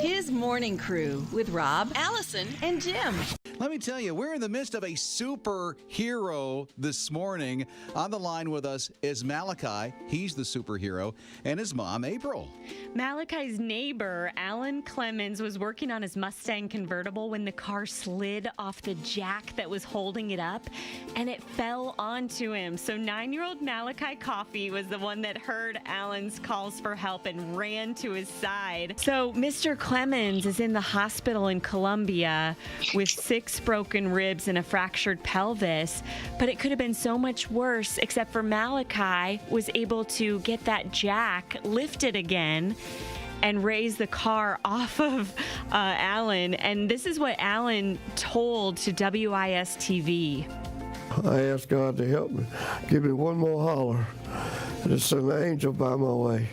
His morning crew with Rob, Allison, and Jim. Let me tell you, we're in the midst of a superhero this morning. On the line with us is Malachi. He's the superhero, and his mom, April. Malachi's neighbor, Alan Clemmons, was working on his Mustang convertible when the car slid off the jack that was holding it up, and it fell onto him. So 9-year-old Malachi Coffey was the one that heard Alan's calls for help and ran to his side. So Mr. Clemmons is in the hospital in Columbia with 6 broken ribs and a fractured pelvis, but it could have been so much worse, except for Malachi was able to get that jack lifted again and raise the car off of Alan. And this is what Alan told to WIS-TV. I asked God to help me, give me one more holler, and to send an angel by my way.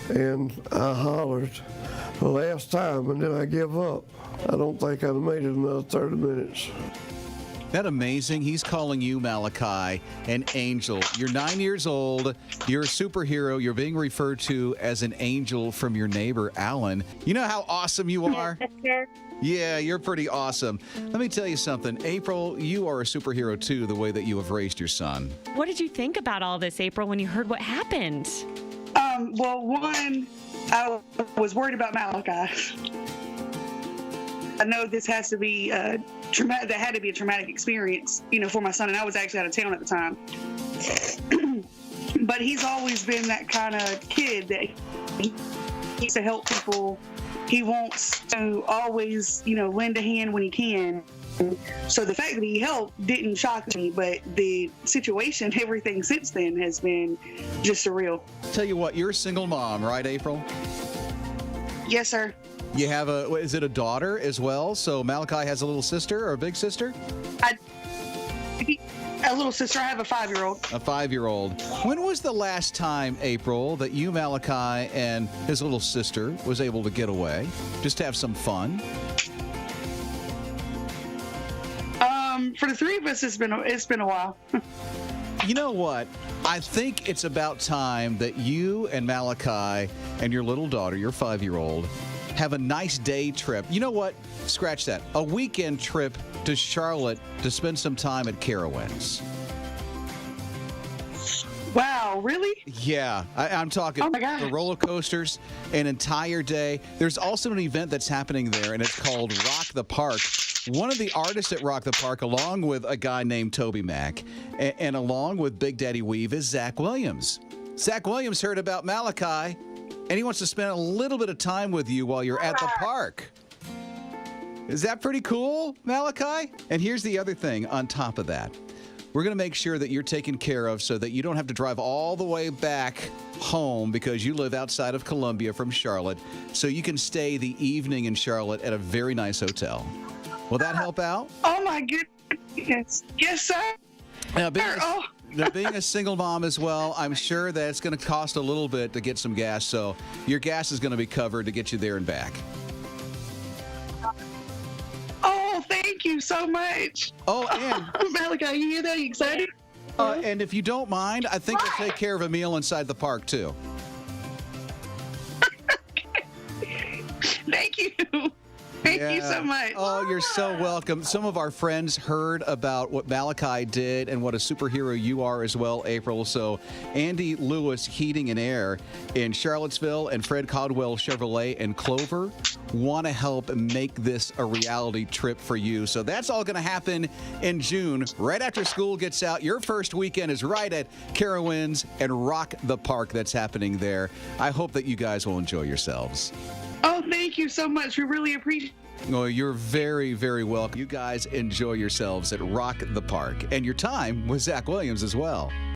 And I hollered the last time, and then I give up. I don't think I'd have made it another 30 minutes. That amazing? He's calling you, Malachi, an angel. You're 9 years old. You're a superhero. You're being referred to as an angel from your neighbor, Alan. You know how awesome you are? Yeah, you're pretty awesome. Let me tell you something. April, you are a superhero, too, the way that you have raised your son. What did you think about all this, April, when you heard what happened? Well, one, I was worried about Malachi. I know this has to be traumatic. That had to be a traumatic experience, for my son. And I was actually out of town at the time. But he's always been that kind of kid that he needs to help people. He wants to always, lend a hand when he can. So the fact that he helped didn't shock me, but the situation, everything since then has been just surreal. Tell you what, you're a single mom, right, April? Yes, sir. You have is it a daughter as well? So Malachi has a little sister or a big sister? A little sister. I have a 5-year-old. A 5-year-old. When was the last time, April, that you, Malachi, and his little sister was able to get away? Just to have some fun? For the three of us, it's been a while. You know what? I think it's about time that you and Malachi and your little daughter, your 5-year-old, have a nice day trip. You know what? Scratch that. A weekend trip to Charlotte to spend some time at Carowinds. Wow, really? Yeah, I'm talking Oh my God. the roller coasters, an entire day. There's also an event that's happening there, and it's called Rock the Park. One of the artists at Rock the Park, along with a guy named Toby Mac, and along with Big Daddy Weave, is Zach Williams. Zach Williams heard about Malachi, and he wants to spend a little bit of time with you while you're at the park. Is that pretty cool, Malachi? And here's the other thing on top of that. We're going to make sure that you're taken care of so that you don't have to drive all the way back home because you live outside of Columbia from Charlotte, so you can stay the evening in Charlotte at a very nice hotel. Will that help out? Oh, my goodness. Yes, sir. Now, being a single mom as well, I'm sure that it's going to cost a little bit to get some gas, so your gas is going to be covered to get you there and back. Oh, thank you so much. Oh, and Malachi, you hear that? You excited? and if you don't mind, I think we'll take care of a meal inside the park, too. Thank you. Thank you so much. Oh, you're so welcome. Some of our friends heard about what Malachi did and what a superhero you are as well, April. So Andy Lewis Heating and Air in Charlottesville and Fred Caldwell Chevrolet and Clover want to help make this a reality trip for you. So that's all going to happen in June, right after school gets out. Your first weekend is right at Carowinds and Rock the Park. That's happening there. I hope that you guys will enjoy yourselves. Oh, thank you so much. We really appreciate it. Oh, you're very, very welcome. You guys enjoy yourselves at Rock the Park. And your time with Zach Williams as well.